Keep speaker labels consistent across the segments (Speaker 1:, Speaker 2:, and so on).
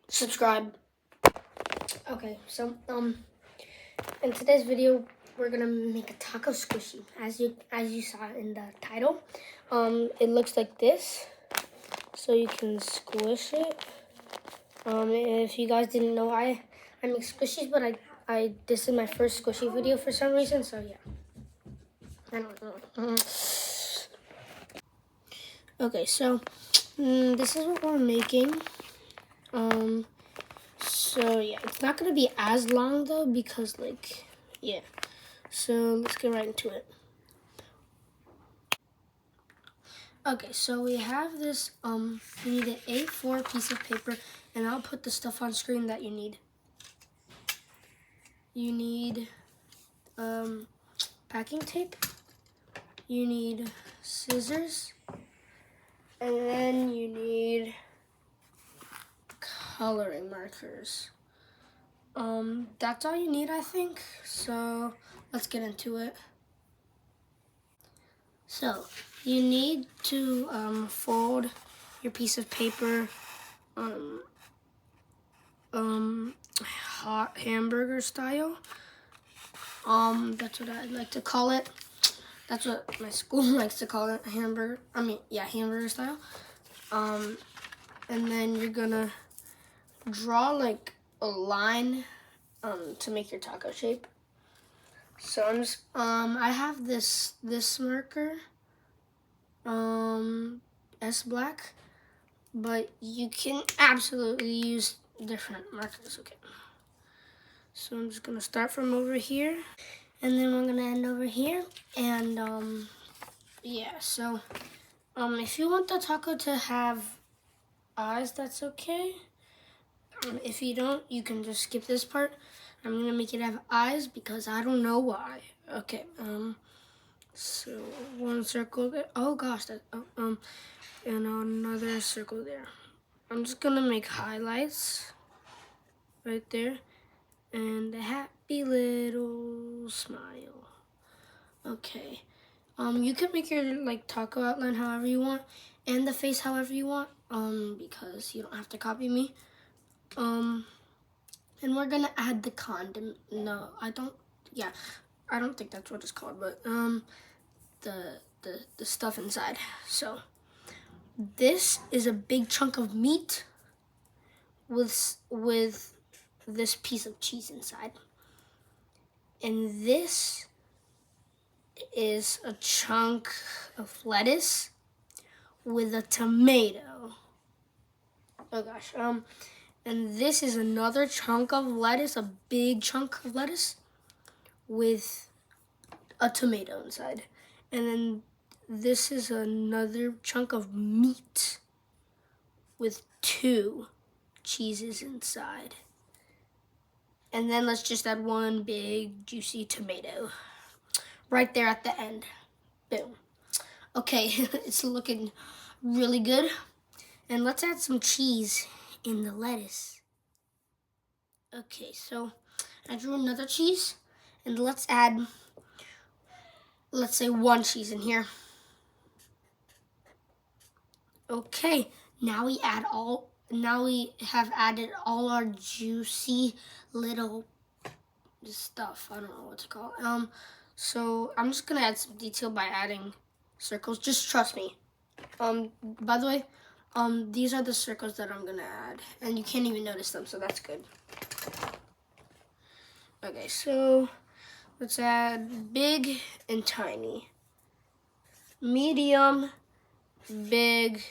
Speaker 1: subscribe. Okay, so in today's video we're gonna make a taco squishy. As you saw in the title, it looks like this, so you can squish it. If you guys didn't know, I make squishies, but this is my first squishy video for some reason, so yeah. I don't know. Okay, so this is what we're making. So yeah, it's not gonna be as long though because yeah. So let's get right into it. Okay, so we have this, you need an A4 piece of paper, and I'll put the stuff on screen that you need. You need packing tape, you need scissors, and then you need coloring markers. That's all you need, I think. So let's get into it. So you need to fold your piece of paper hot hamburger style. That's what I like to call it. That's what my school likes to call it, hamburger. Hamburger style. And then you're gonna draw like a line to make your taco shape. So I'm just I have this marker, S black, but you can absolutely use different markers. Okay. So I'm just gonna start from over here, and then we're gonna end over here. And yeah. So if you want the taco to have eyes, that's okay. If you don't, you can just skip this part. I'm gonna make it have eyes because I don't know why. Okay. So one circle there. Oh gosh, and another circle there. I'm just gonna make highlights right there, and a happy little smile. Okay. You can make your taco outline however you want, and the face however you want. Because you don't have to copy me. And we're gonna add the condiment. No, I don't. Yeah, I don't think that's what it's called, but the stuff inside. So this is a big chunk of meat with this piece of cheese inside, and this is a chunk of lettuce with a tomato. Oh gosh. And this is another chunk of lettuce, a big chunk of lettuce with a tomato inside. And then this is another chunk of meat with 2 cheeses inside. And then let's just add one big juicy tomato right there at the end. Boom. Okay, it's looking really good. And let's add some cheese in the lettuce. Okay, so I drew another cheese, and let's add, let's say 1 cheese in here. Okay, now we have added all our juicy little stuff. I don't know what to call it. So I'm just gonna add some detail by adding circles. Just trust me. By the way, these are the circles that I'm gonna add, and you can't even notice them, so that's good. Okay, so let's add big and tiny, medium, big,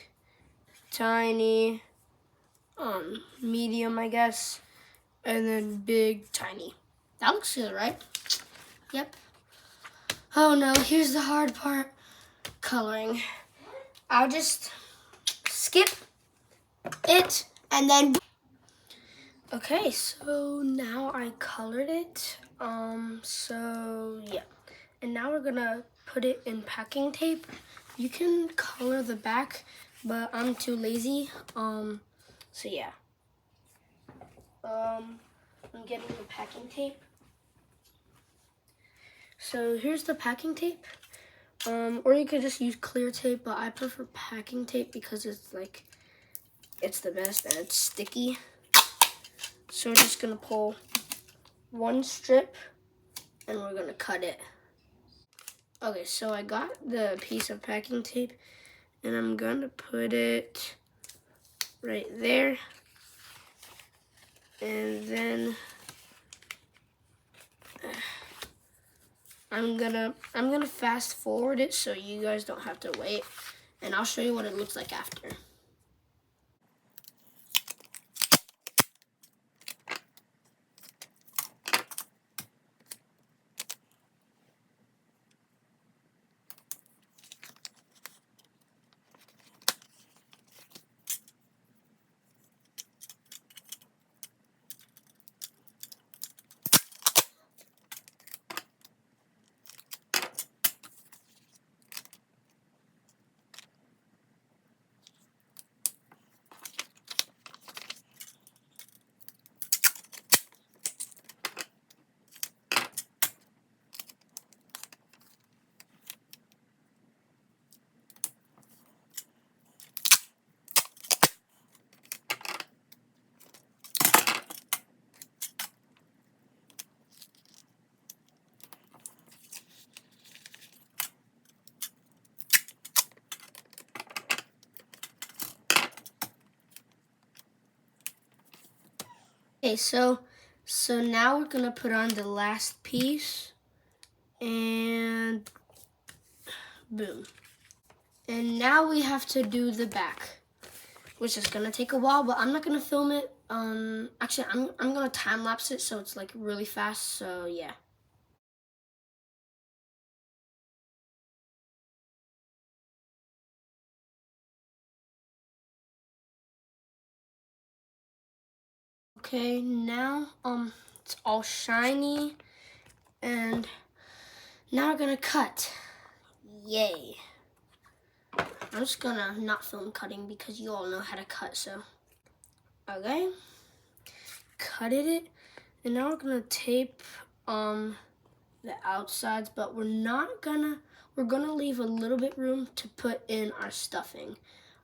Speaker 1: tiny, medium, I guess, and then big, tiny. That looks good, right? Yep. Oh no, here's the hard part, coloring. I'll just skip it and then. Okay, so now I colored it. So yeah. And now we're gonna put it in packing tape. You can color the back, but I'm too lazy. So yeah. I'm getting the packing tape. So here's the packing tape. Or you could just use clear tape, but I prefer packing tape because it's the best and it's sticky. So we're just gonna pull one strip and we're gonna cut it. Okay, so I got the piece of packing tape and I'm gonna put it right there. And then I'm gonna fast forward it so you guys don't have to wait, and I'll show you what it looks like after. Okay, so now we're gonna put on the last piece, and boom. And now we have to do the back, which is gonna take a while, but I'm not gonna film it. Actually, I'm gonna time lapse it so it's like really fast. So yeah. Okay, now it's all shiny, and now we're gonna cut. Yay. I'm just gonna not film cutting because you all know how to cut, so. Okay, cutted it, and now we're gonna tape the outsides, but we're gonna leave a little bit room to put in our stuffing.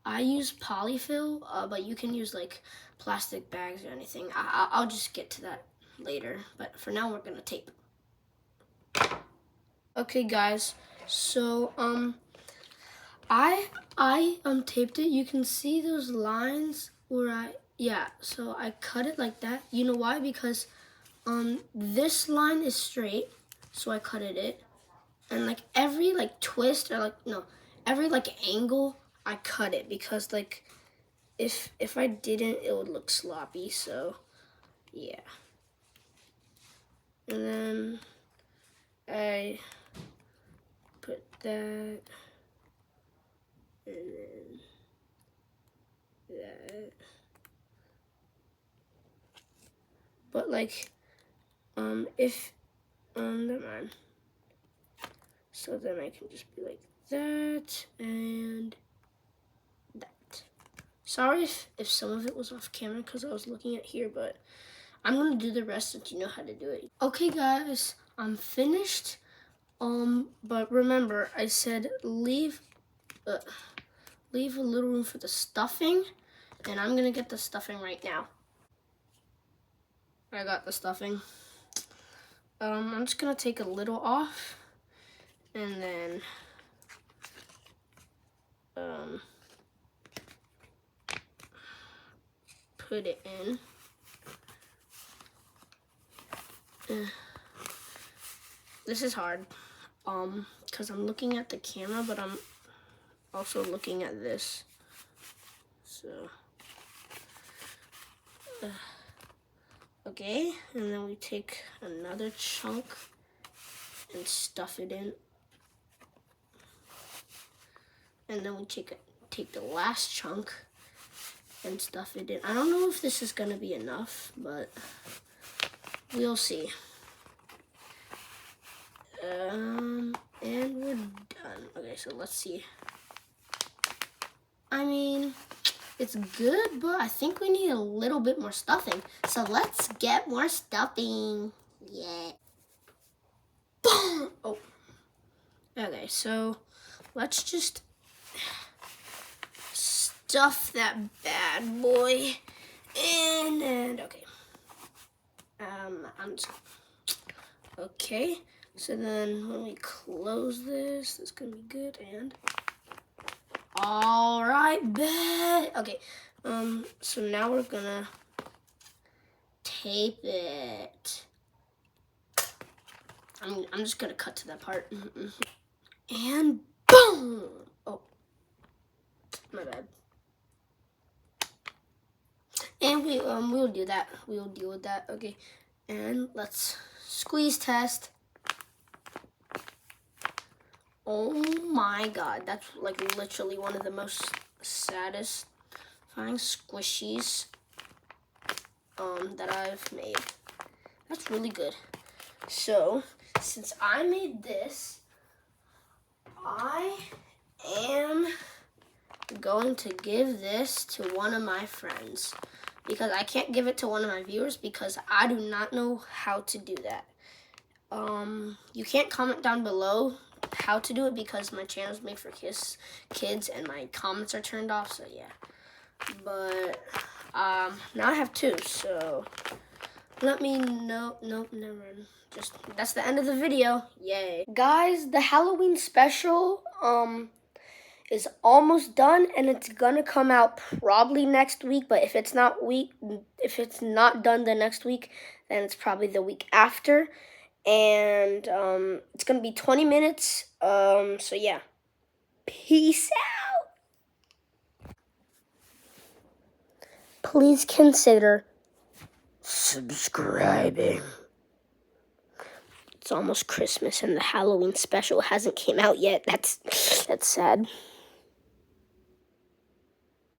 Speaker 1: I use polyfill, but you can use like plastic bags or anything. I'll just get to that later, but for now we're gonna tape. Okay guys, so I taped it. You can see those lines where so I cut it like that. You know why? Because this line is straight, so I cutted it. And like every like twist or like every like angle I cut it, because like if I didn't it would look sloppy, so yeah. And then I put that, and then that. But like never mind. So then I can just be like that and that. Sorry if some of it was off camera because I was looking at here, but I'm gonna do the rest since you know how to do it. Okay guys, I'm finished. But remember I said leave a little room for the stuffing, and I'm gonna get the stuffing right now. I got the stuffing. I'm just gonna take a little off and then put it in. This is hard, because I'm looking at the camera, but I'm also looking at this. So, okay, and then we take another chunk and stuff it in. And then we take the last chunk and stuff it in. I don't know if this is gonna be enough, but we'll see. And we're done. Okay, so let's see. I mean, it's good, but I think we need a little bit more stuffing. So let's get more stuffing. Yeah. Boom! Oh. Okay, so let's just stuff that bad boy in, and okay. Okay, so then when we close this, it's gonna be good. And all right, bet. Okay, so now we're gonna tape it. I'm just gonna cut to that part. And boom! Oh, my bad. And we'll do that. We'll deal with that. Okay, and let's squeeze test. Oh my God, that's like literally one of the most satisfying squishies that I've made. That's really good. So, since I made this, I am going to give this to one of my friends because I can't give it to one of my viewers because I do not know how to do that. You can't comment down below how to do it because my channel is made for kids and my comments are turned off, so yeah. But now I have two, so let me know. Nope, never mind. Just that's the end of the video. Yay. Guys, the Halloween special is almost done and it's gonna come out probably next week, but if it's not done the next week, then it's probably the week after. And it's gonna be 20 minutes. So yeah. Peace out. Please consider subscribing. It's almost Christmas and the Halloween special hasn't came out yet. That's sad.